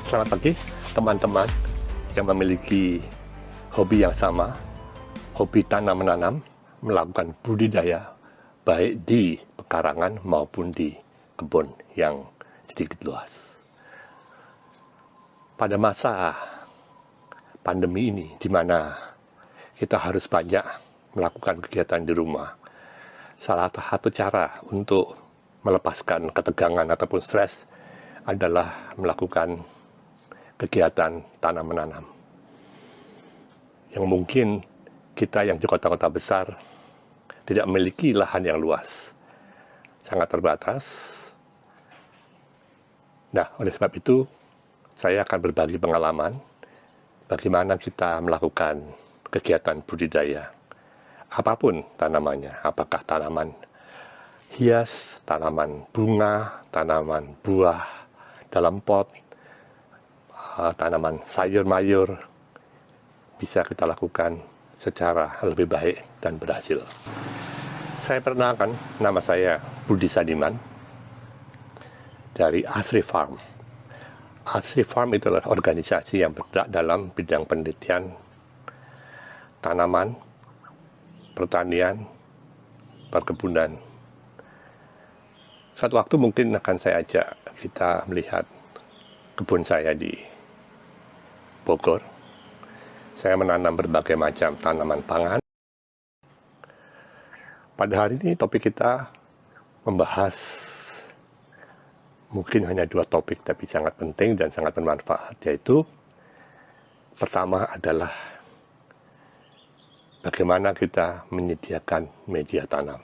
Selamat pagi teman-teman yang memiliki hobi yang sama, hobi tanam-menanam, melakukan budidaya baik di pekarangan maupun di kebun yang sedikit luas. Pada masa pandemi ini, di mana kita harus banyak melakukan kegiatan di rumah, salah satu cara untuk melepaskan ketegangan ataupun stres adalah melakukan kegiatan tanam-menanam. Yang mungkin kita yang di kota-kota besar tidak memiliki lahan yang luas, sangat terbatas. Nah, oleh sebab itu, saya akan berbagi pengalaman bagaimana kita melakukan kegiatan budidaya. Apapun tanamannya, apakah tanaman hias, tanaman bunga, tanaman buah dalam pot, tanaman sayur-mayur, bisa kita lakukan secara lebih baik dan berhasil. Saya perkenalkan, nama saya Budi Sadiman dari Asri Farm. Asri Farm itu adalah organisasi yang bergerak dalam bidang penelitian tanaman, pertanian, perkebunan. Suatu waktu mungkin akan saya ajak kita melihat kebun saya di Bogor. Saya menanam berbagai macam tanaman pangan. Pada hari ini topik kita membahas mungkin hanya 2 topik, tapi sangat penting dan sangat bermanfaat, yaitu pertama adalah bagaimana kita menyediakan media tanam.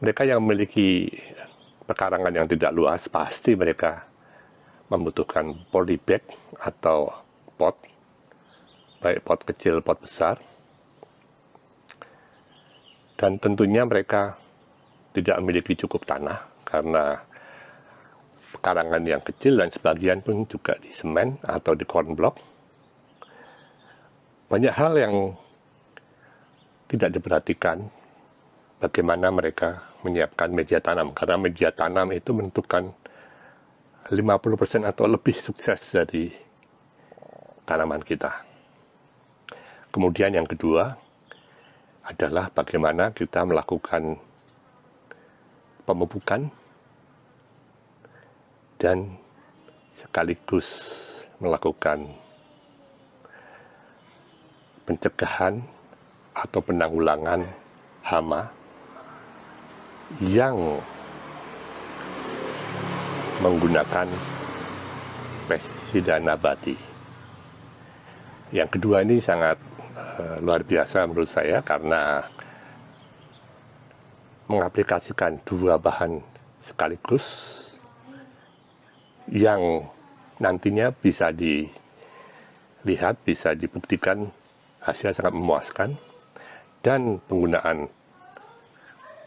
Mereka yang memiliki pekarangan yang tidak luas, pasti mereka membutuhkan polybag atau pot, baik pot kecil, pot besar. Dan tentunya mereka tidak memiliki cukup tanah, karena pekarangan yang kecil dan sebagian pun juga di semen atau di corn block. Banyak hal yang tidak diperhatikan bagaimana mereka menyiapkan media tanam, karena media tanam itu menentukan 50% atau lebih sukses dari tanaman kita. Kemudian yang kedua adalah bagaimana kita melakukan pemupukan dan sekaligus melakukan pencegahan atau penanggulangan hama yang menggunakan pestisida nabati. Yang kedua ini sangat luar biasa menurut saya, karena mengaplikasikan 2 bahan sekaligus yang nantinya bisa dilihat, bisa dibuktikan hasilnya sangat memuaskan, dan penggunaan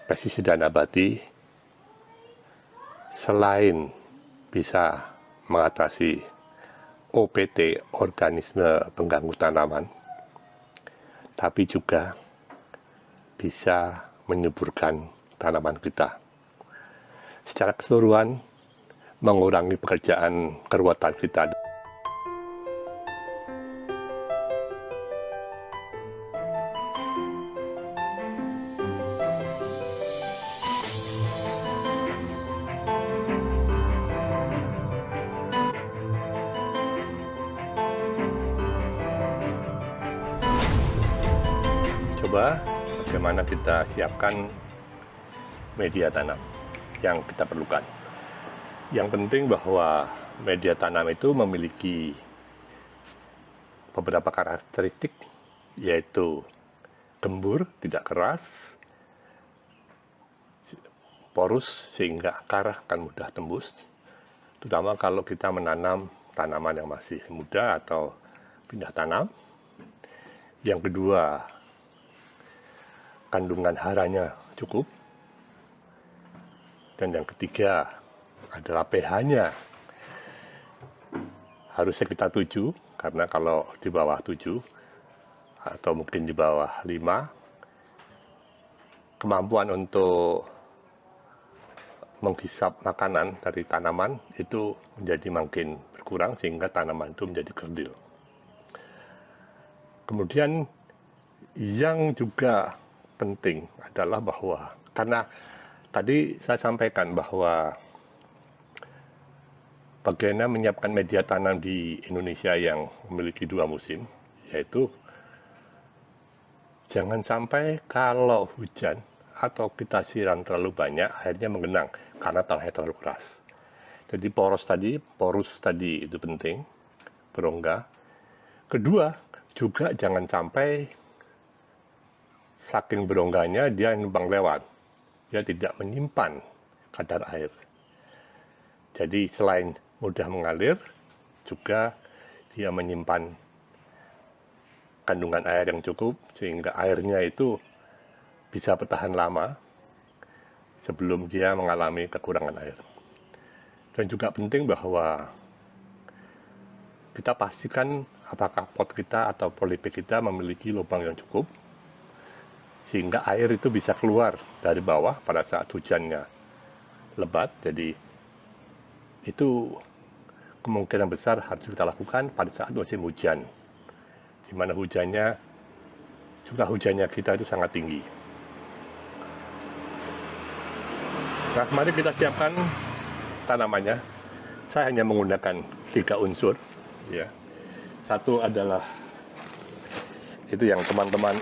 pestisida nabati selain bisa mengatasi OPT, organisme pengganggu tanaman, tapi juga bisa menyuburkan tanaman kita. Secara keseluruhan, mengurangi pekerjaan keruwetan kita. Coba bagaimana kita siapkan media tanam yang kita perlukan. Yang penting bahwa media tanam itu memiliki beberapa karakteristik, yaitu gembur, tidak keras, porus sehingga akar akan mudah tembus, terutama kalau kita menanam tanaman yang masih muda atau pindah tanam. Yang kedua, kandungan haranya cukup. Dan yang ketiga adalah pH-nya harus sekitar 7, karena kalau di bawah 7 atau mungkin di bawah 5, kemampuan untuk menghisap makanan dari tanaman itu menjadi makin berkurang. kurang sehingga tanaman itu menjadi kerdil. Kemudian yang juga penting adalah bahwa, karena tadi saya sampaikan bahwa bagaimana menyiapkan media tanam di Indonesia yang memiliki 2 musim, yaitu jangan sampai kalau hujan atau kita siram terlalu banyak, airnya menggenang karena tanahnya terlalu keras. Jadi porus tadi itu penting, berongga. Kedua, juga jangan sampai saking berongganya dia numpang lewat. Dia tidak menyimpan kadar air. Jadi selain mudah mengalir, juga dia menyimpan kandungan air yang cukup, sehingga airnya itu bisa bertahan lama sebelum dia mengalami kekurangan air. Dan juga penting bahwa kita pastikan apakah pot kita atau polybag kita memiliki lubang yang cukup, sehingga air itu bisa keluar dari bawah pada saat hujannya lebat. Jadi itu kemungkinan besar harus kita lakukan pada saat musim hujan, di mana curah hujannya kita itu sangat tinggi. Nah, mari kita siapkan tanamannya. Saya hanya menggunakan 3 unsur, ya. Satu adalah itu yang teman-teman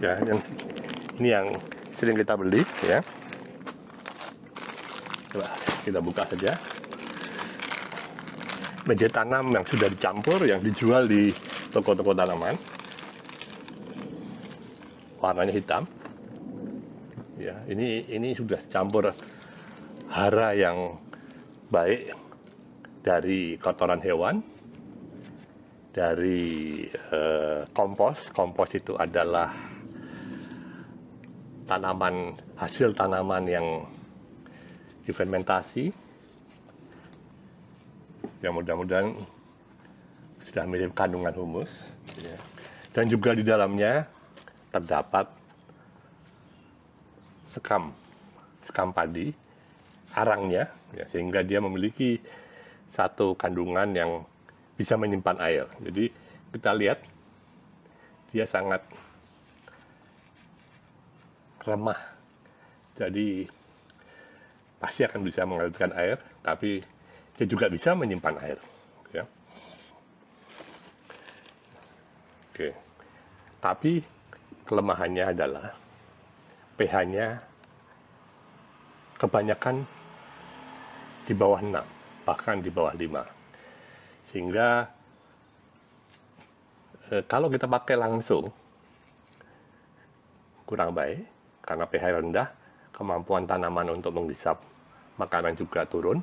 ya, ini yang sering kita beli, ya. Coba kita buka saja. Media tanam yang sudah dicampur, yang dijual di toko-toko tanaman, warnanya hitam. Ya, ini sudah campur hara yang baik dari kotoran hewan, dari kompos. Kompos itu adalah hasil tanaman yang difermentasi, yang mudah-mudahan sudah mirip kandungan humus, ya. Dan juga di dalamnya terdapat sekam padi, arangnya, ya, sehingga dia memiliki satu kandungan yang bisa menyimpan air. Jadi kita lihat dia sangat remah, jadi pasti akan bisa mengalirkan air, tapi dia juga bisa menyimpan air, ya. Oke. Tapi kelemahannya adalah pH-nya kebanyakan di bawah 6, bahkan di bawah 5. Sehingga kalau kita pakai langsung kurang baik, karena pH rendah, kemampuan tanaman untuk menghisap makanan juga turun.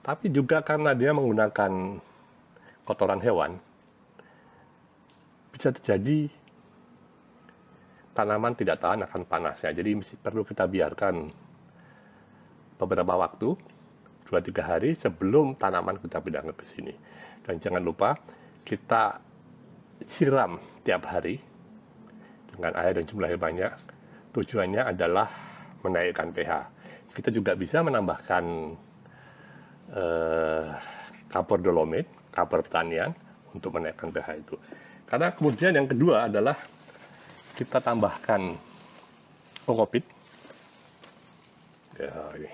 Tapi juga karena dia menggunakan kotoran hewan, bisa terjadi tanaman tidak tahan akan panasnya. Jadi perlu kita biarkan beberapa waktu, 2-3 hari sebelum tanaman kita pindahkan ke sini. Dan jangan lupa kita siram tiap hari dengan air yang jumlahnya banyak. Tujuannya adalah menaikkan pH. Kita juga bisa menambahkan kapur dolomit, kapur pertanian untuk menaikkan pH itu. Karena kemudian yang kedua adalah kita tambahkan kokopit. Ya, ini.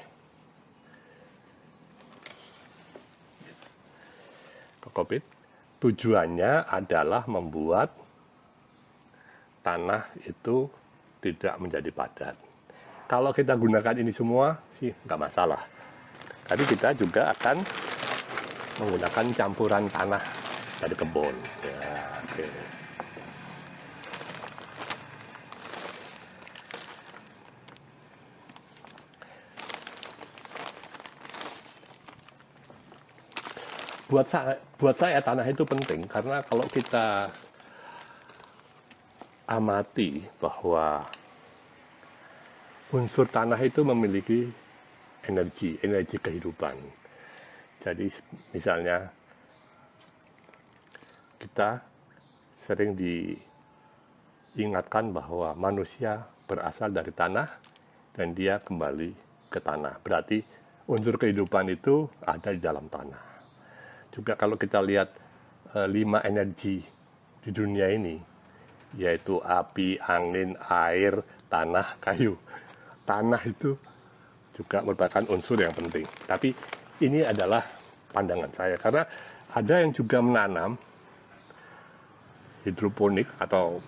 Kokopit tujuannya adalah membuat tanah itu tidak menjadi padat. Kalau kita gunakan ini semua sih nggak masalah. Tapi kita juga akan menggunakan campuran tanah dari kebun. Ya, oke. Buat saya tanah itu penting karena kalau kita amati bahwa unsur tanah itu memiliki energi kehidupan. Jadi misalnya kita sering diingatkan bahwa manusia berasal dari tanah dan dia kembali ke tanah. Berarti unsur kehidupan itu ada di dalam tanah. Juga kalau kita lihat 5 energi di dunia ini, yaitu api, angin, air, tanah, kayu. Tanah itu juga merupakan unsur yang penting. Tapi ini adalah pandangan saya, karena ada yang juga menanam hidroponik atau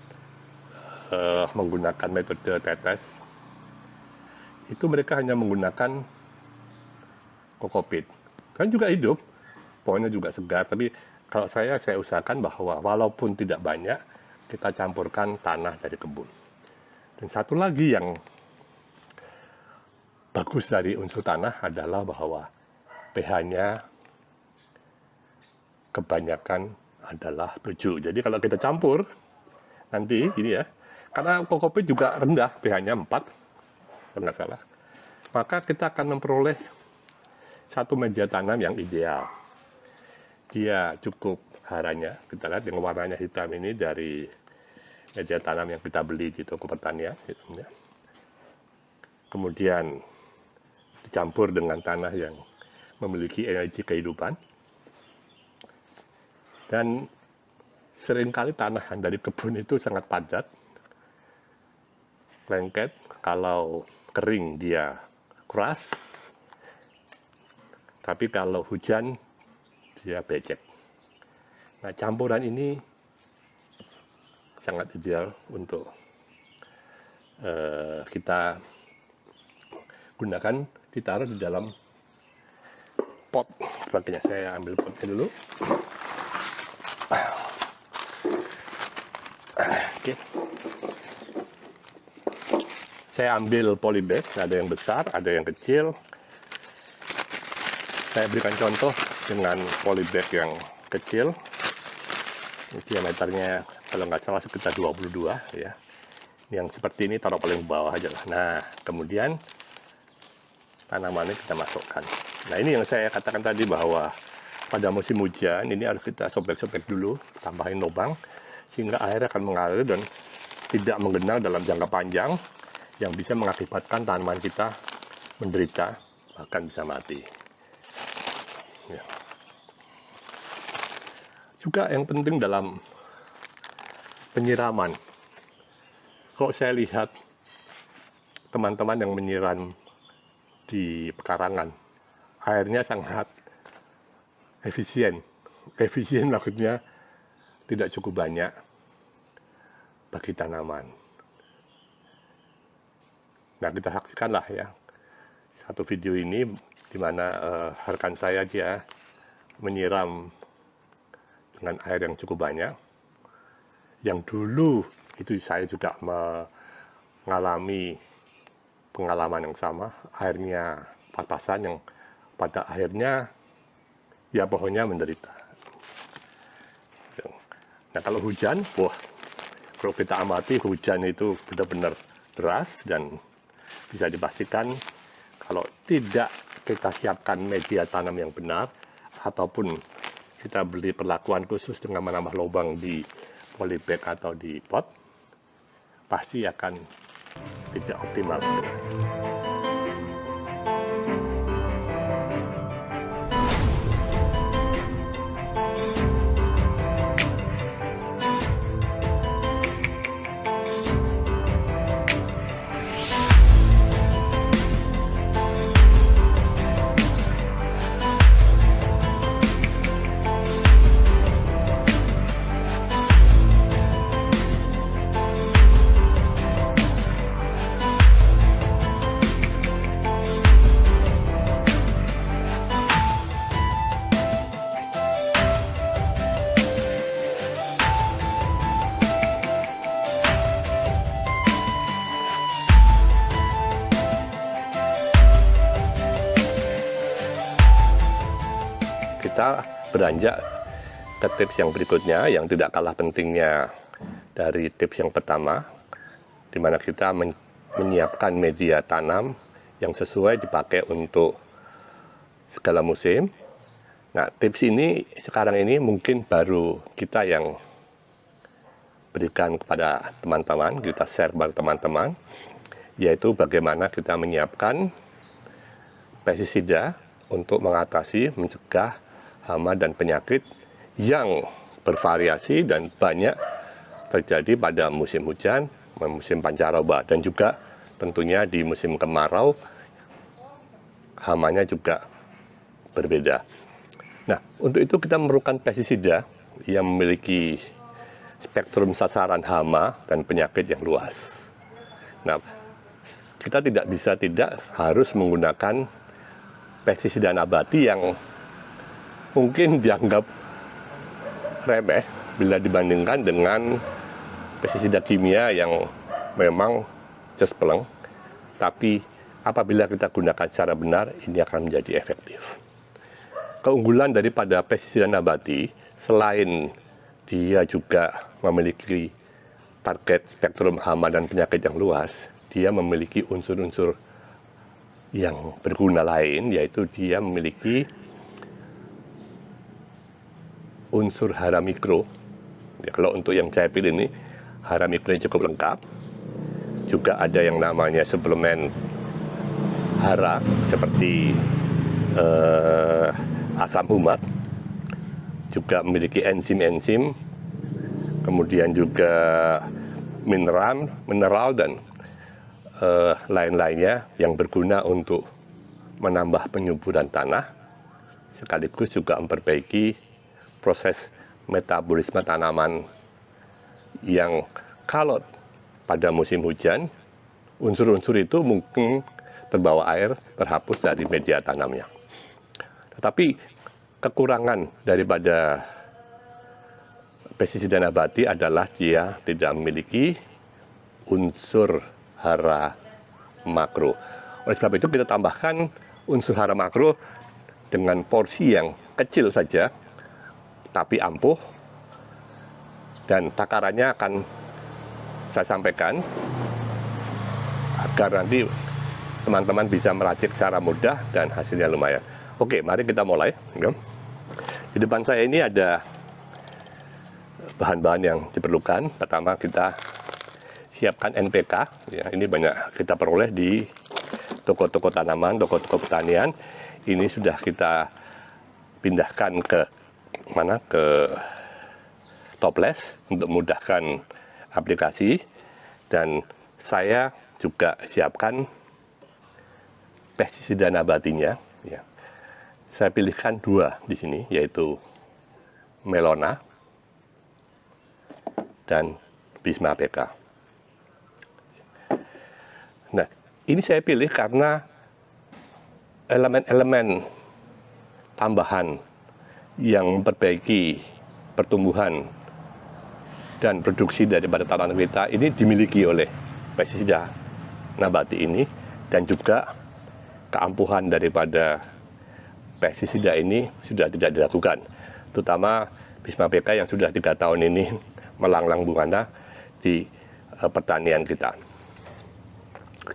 menggunakan metode tetes. Itu mereka hanya menggunakan kokopit. Kan juga hidup, pohonnya juga segar. Tapi kalau saya usahakan bahwa walaupun tidak banyak, kita campurkan tanah dari kebun. Dan satu lagi yang bagus dari unsur tanah adalah bahwa pH-nya kebanyakan adalah 7. Jadi kalau kita campur, nanti ini ya, karena kokopit juga rendah, pH-nya 4, kalau nggak salah, maka kita akan memperoleh satu media tanam yang ideal. Dia cukup haranya, kita lihat yang warnanya hitam ini dari media tanam yang kita beli di toko pertanian. Kemudian dicampur dengan tanah yang memiliki energi kehidupan. Dan seringkali tanah dari kebun itu sangat padat, lengket, kalau kering dia keras, tapi kalau hujan dia becek. Nah, campuran ini sangat ideal untuk kita gunakan, ditaruh di dalam pot. Makanya saya ambil potnya dulu. Oke. Saya ambil polybag, ada yang besar, ada yang kecil. Saya berikan contoh dengan polybag yang kecil. Ini diameternya kalau nggak salah sekitar 22 ya. Yang seperti ini taruh paling bawah aja lah. Nah, kemudian tanamannya kita masukkan. Nah, ini yang saya katakan tadi bahwa pada musim hujan ini harus kita sobek-sobek dulu, tambahin lubang sehingga air akan mengalir dan tidak menggenang dalam jangka panjang yang bisa mengakibatkan tanaman kita menderita, bahkan bisa mati. Ya. Juga yang penting dalam penyiraman. Kalau saya lihat teman-teman yang menyiram di pekarangan, airnya sangat efisien. Efisien maksudnya tidak cukup banyak bagi tanaman. Nah, kita saksikanlah ya satu video ini di mana rekan saya dia menyiram dengan air yang cukup banyak. Yang dulu itu saya juga mengalami pengalaman yang sama, airnya pas-pasan yang pada akhirnya ya pohonnya menderita. Nah, kalau hujan, wah, kalau kita amati hujan itu benar-benar deras dan bisa dipastikan kalau tidak kita siapkan media tanam yang benar ataupun kita beli perlakuan khusus dengan menambah lubang di polybag atau di pot, pasti akan tidak optimal. Kita beranjak ke tips yang berikutnya yang tidak kalah pentingnya dari tips yang pertama, di mana kita menyiapkan media tanam yang sesuai dipakai untuk segala musim. Nah, tips ini sekarang ini mungkin baru kita yang berikan kepada teman-teman, kita share kepada teman-teman, yaitu bagaimana kita menyiapkan pestisida untuk mengatasi, mencegah hama dan penyakit yang bervariasi dan banyak terjadi pada musim hujan, musim pancaroba, dan juga tentunya di musim kemarau hamanya juga berbeda. Nah, untuk itu kita memerlukan pestisida yang memiliki spektrum sasaran hama dan penyakit yang luas. Nah, kita tidak harus menggunakan pestisida nabati yang mungkin dianggap remeh bila dibandingkan dengan pestisida kimia yang memang cespleng, tapi apabila kita gunakan secara benar, ini akan menjadi efektif. Keunggulan daripada pestisida nabati, selain dia juga memiliki target spektrum hama dan penyakit yang luas, dia memiliki unsur-unsur yang berguna lain, yaitu dia memiliki unsur hara mikro. Ya, kalau untuk yang saya pilih ini, hara mikro cukup lengkap. Juga ada yang namanya suplemen hara, seperti asam humat, juga memiliki enzim-enzim, kemudian juga mineral dan lain-lainnya yang berguna untuk menambah penyuburan tanah, sekaligus juga memperbaiki proses metabolisme tanaman yang kalau pada musim hujan, unsur-unsur itu mungkin terbawa air, terhapus dari media tanamnya. Tetapi kekurangan daripada pestisida nabati adalah dia tidak memiliki unsur hara makro. Oleh sebab itu kita tambahkan unsur hara makro dengan porsi yang kecil saja, tapi ampuh, dan takarannya akan saya sampaikan agar nanti teman-teman bisa meracik secara mudah dan hasilnya lumayan. Oke, mari kita mulai. Di depan saya ini ada bahan-bahan yang diperlukan. Pertama, kita siapkan NPK. Ya, ini banyak kita peroleh di toko-toko tanaman, toko-toko pertanian. Ini sudah kita pindahkan ke mana? Ke toples untuk memudahkan aplikasi. Dan saya juga siapkan pestisida nabatinya. Ya. Saya pilihkan 2 di sini, yaitu Melona dan Bisma PK. Nah, ini saya pilih karena elemen-elemen tambahan yang memperbaiki pertumbuhan dan produksi daripada tanaman kita ini dimiliki oleh pestisida nabati ini, dan juga keampuhan daripada pestisida ini sudah tidak dilakukan, terutama Bisma PK yang sudah 3 tahun ini melanglang buana di pertanian kita.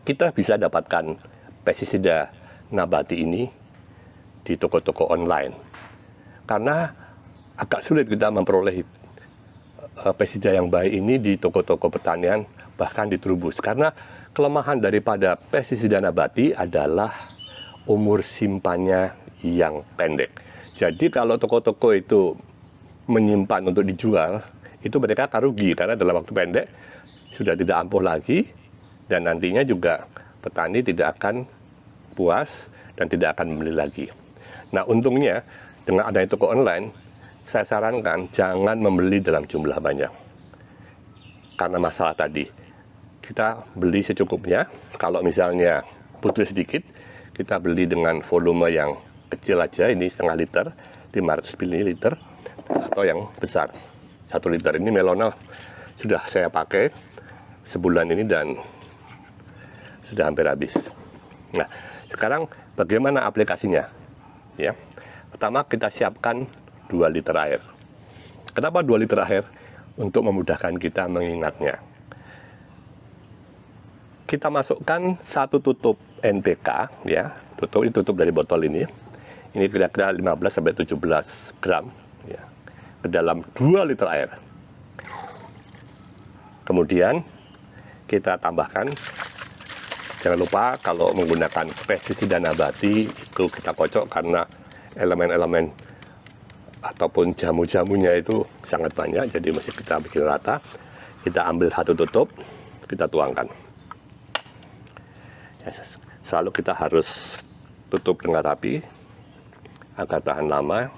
Kita bisa dapatkan pestisida nabati ini di toko-toko online, karena agak sulit kita memperoleh pestisida yang baik ini di toko-toko pertanian, bahkan di Trubus, karena kelemahan daripada pestisida nabati adalah umur simpannya yang pendek. Jadi kalau toko-toko itu menyimpan untuk dijual, itu mereka akan rugi karena dalam waktu pendek sudah tidak ampuh lagi, dan nantinya juga petani tidak akan puas dan tidak akan membeli lagi. Nah, untungnya dengan adanya toko online, saya sarankan jangan membeli dalam jumlah banyak. Karena masalah tadi, kita beli secukupnya. Kalau misalnya butuh sedikit, kita beli dengan volume yang kecil aja, ini setengah liter, 500 ml, atau yang besar 1 liter. Ini Melona sudah saya pakai sebulan ini dan sudah hampir habis. Nah, sekarang bagaimana aplikasinya? Ya, pertama kita siapkan 2 liter air. Kenapa 2 liter air? Untuk memudahkan kita mengingatnya. Kita masukkan 1 tutup NPK, ya, tutup dari botol ini. Ini kira-kira 15-17 gram, ya, ke dalam 2 liter air. Kemudian kita tambahkan Jangan lupa kalau menggunakan pestisida nabati itu kita kocok karena elemen-elemen ataupun jamu-jamunya itu sangat banyak, jadi mesti kita bikin rata. Kita ambil satu tutup, kita tuangkan. Selalu kita harus tutup dengan rapi agar tahan lama.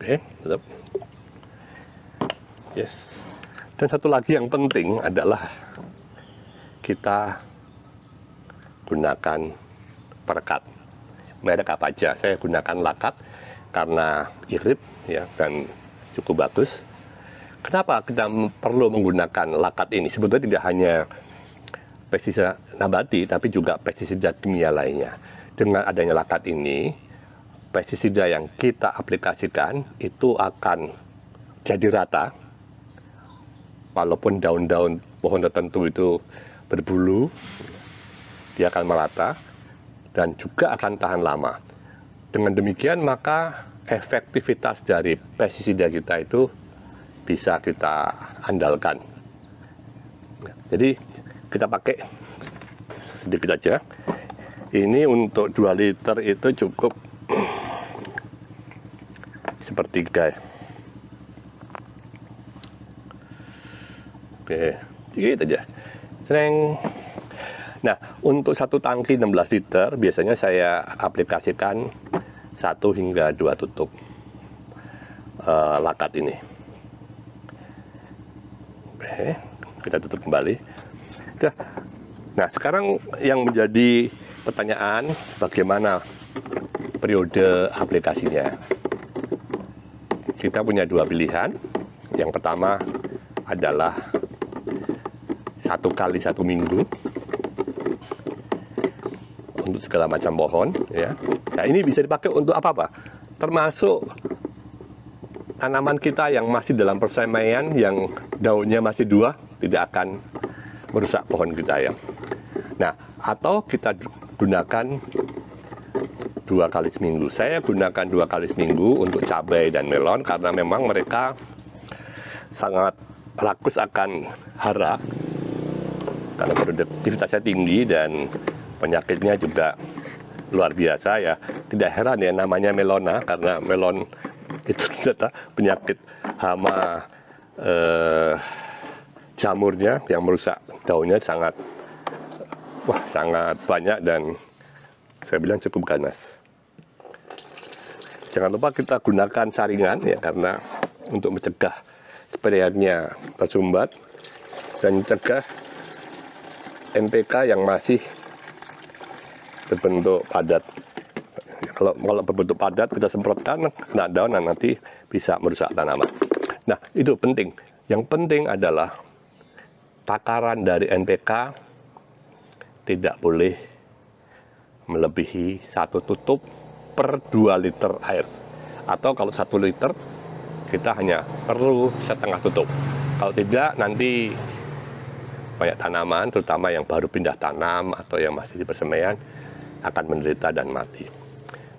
Oke, tutup. Yes. Dan satu lagi yang penting adalah kita gunakan perekat. Merek apa aja? Saya gunakan lakat karena irit ya dan cukup bagus. Kenapa kita perlu menggunakan lakat ini? Sebetulnya tidak hanya pestisida nabati, tapi juga pestisida kimia lainnya. Dengan adanya lakat ini, pestisida yang kita aplikasikan itu akan jadi rata. Walaupun daun-daun pohon tertentu itu berbulu, dia akan merata dan juga akan tahan lama. Dengan demikian maka efektivitas dari pestisida kita itu bisa kita andalkan. Jadi kita pakai sedikit aja. Ini untuk 2 liter itu cukup sepertiga. Oke, sedikit aja. Sering. Nah, untuk satu tangki 16 liter, biasanya saya aplikasikan 1 hingga 2 tutup lakat ini. Oke, kita tutup kembali. Nah, sekarang yang menjadi pertanyaan, bagaimana periode aplikasinya? Kita punya 2 pilihan. Yang pertama adalah 1 kali 1 minggu untuk segala macam pohon ya. Nah, ini bisa dipakai untuk apa-apa, termasuk tanaman kita yang masih dalam persemaian, yang daunnya masih 2, tidak akan merusak pohon kita ya. Nah, atau kita gunakan 2 kali seminggu. Saya gunakan 2 kali seminggu untuk cabai dan melon karena memang mereka sangat rakus akan hara karena produktivitasnya tinggi dan penyakitnya juga luar biasa ya. Tidak heran ya namanya melona, karena melon itu ternyata penyakit hama jamurnya yang merusak daunnya sangat banyak dan saya bilang cukup ganas. Jangan lupa kita gunakan saringan ya, karena untuk mencegah sprayannya tersumbat dan mencegah NPK yang masih berbentuk padat. Kalau berbentuk padat kita semprotkan kena daun dan nanti bisa merusak tanaman. Nah, itu penting. Yang penting adalah takaran dari NPK tidak boleh melebihi 1 tutup per 2 liter air. Atau kalau 1 liter kita hanya perlu setengah tutup. Kalau tidak nanti banyak tanaman, terutama yang baru pindah tanam atau yang masih di persemaian, akan menderita dan mati.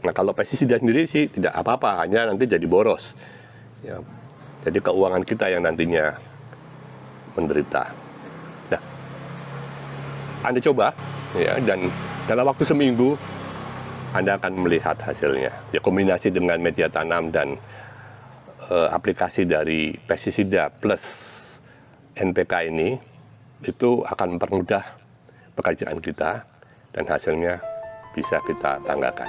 Nah, kalau pestisida sendiri sih tidak apa-apa, hanya nanti jadi boros. Ya, jadi keuangan kita yang nantinya menderita. Nah, Anda coba, ya, dan dalam waktu seminggu Anda akan melihat hasilnya. Ya, kombinasi dengan media tanam dan aplikasi dari pestisida plus NPK ini itu akan mempermudah pekerjaan kita dan hasilnya bisa kita tanggakan.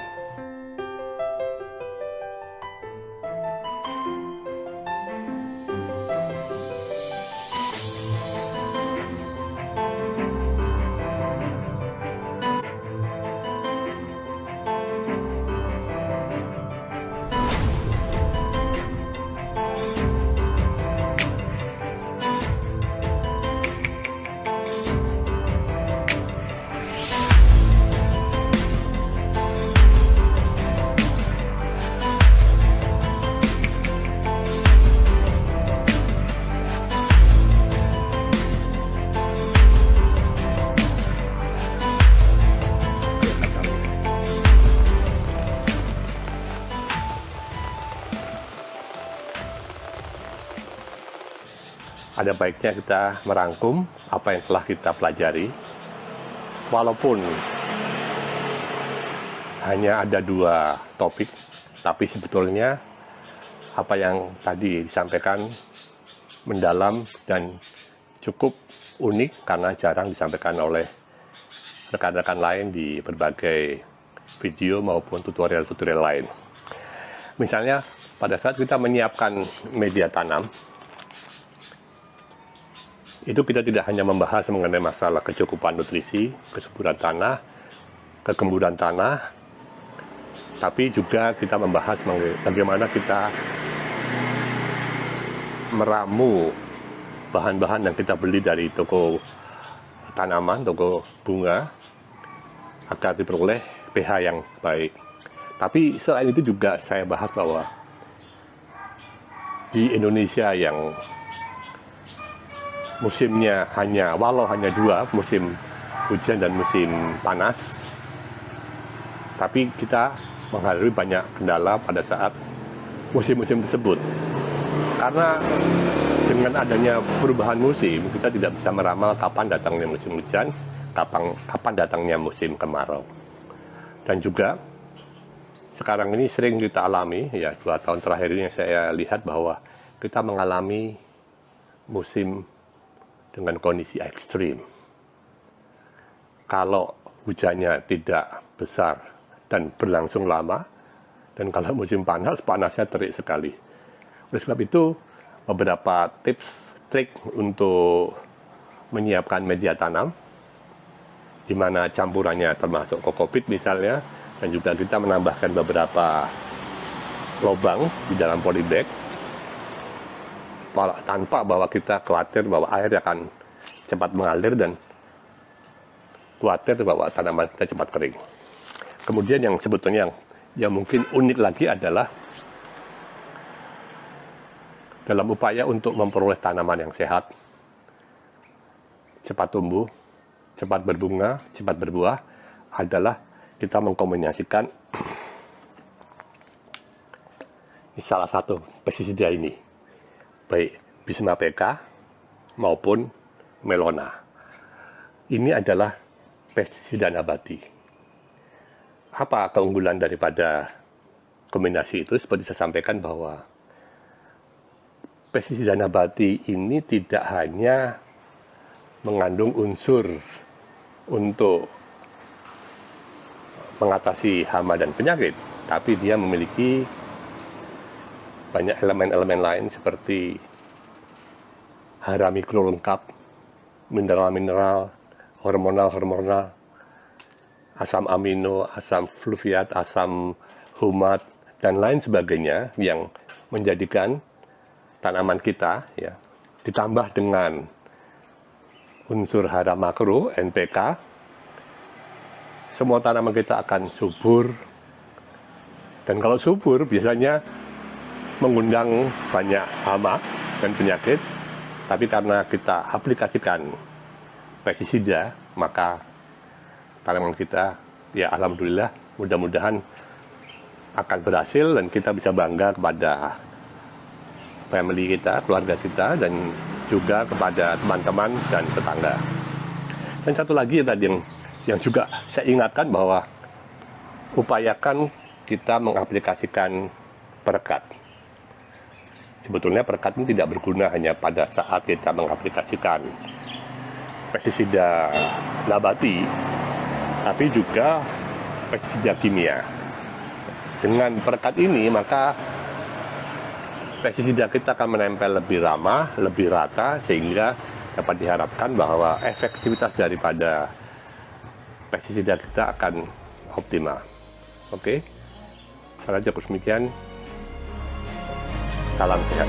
ada baiknya kita merangkum apa yang telah kita pelajari, walaupun hanya ada 2 topik, tapi sebetulnya apa yang tadi disampaikan mendalam dan cukup unik karena jarang disampaikan oleh rekan-rekan lain di berbagai video maupun tutorial-tutorial lain. Misalnya pada saat kita menyiapkan media tanam, itu kita tidak hanya membahas mengenai masalah kecukupan nutrisi, kesuburan tanah, kegemburaan tanah, tapi juga kita membahas bagaimana kita meramu bahan-bahan yang kita beli dari toko tanaman, toko bunga, agar diperoleh pH yang baik. Tapi selain itu juga saya bahas bahwa di Indonesia yang musimnya walau hanya 2, musim hujan dan musim panas, tapi kita menghadapi banyak kendala pada saat musim-musim tersebut. Karena dengan adanya perubahan musim, kita tidak bisa meramal kapan datangnya musim hujan, kapan datangnya musim kemarau. Dan juga sekarang ini sering kita alami, ya 2 tahun terakhir ini saya lihat bahwa kita mengalami musim dengan kondisi ekstrim. Kalau hujannya tidak besar dan berlangsung lama, dan kalau musim panas, panasnya terik sekali. Oleh sebab itu, beberapa tips, trik untuk menyiapkan media tanam, di mana campurannya termasuk kokopit misalnya, dan juga kita menambahkan beberapa lubang di dalam polybag, tanpa bahwa kita khawatir bahwa air akan cepat mengalir dan khawatir bahwa tanaman kita cepat kering. Kemudian yang sebetulnya yang mungkin unik lagi adalah dalam upaya untuk memperoleh tanaman yang sehat, cepat tumbuh, cepat berbunga, cepat berbuah, adalah kita mengkombinasikan salah satu pestisida ini, baik Bisma PK maupun Melona. Ini adalah pestisida nabati. Apa keunggulan daripada kombinasi itu? Seperti saya sampaikan bahwa pestisida nabati ini tidak hanya mengandung unsur untuk mengatasi hama dan penyakit, tapi dia memiliki banyak elemen-elemen lain seperti hara mikro lengkap, mineral-mineral, hormonal, asam amino, asam fluviat, asam humat, dan lain sebagainya yang menjadikan tanaman kita ya ditambah dengan unsur hara makro NPK, semua tanaman kita akan subur. Dan kalau subur biasanya mengundang banyak hama dan penyakit, tapi karena kita aplikasikan pestisida, maka tanaman kita ya alhamdulillah mudah-mudahan akan berhasil dan kita bisa bangga kepada family kita, keluarga kita, dan juga kepada teman-teman dan tetangga. Dan satu lagi tadi yang juga saya ingatkan bahwa upayakan kita mengaplikasikan perekat. Sebetulnya perekat ini tidak berguna hanya pada saat kita mengaplikasikan pestisida nabati, tapi juga pestisida kimia. Dengan perekat ini, maka pestisida kita akan menempel lebih ramah, lebih rata, sehingga dapat diharapkan bahwa efektivitas daripada pestisida kita akan optimal. Oke, saya cukup demikian. Salam sehat.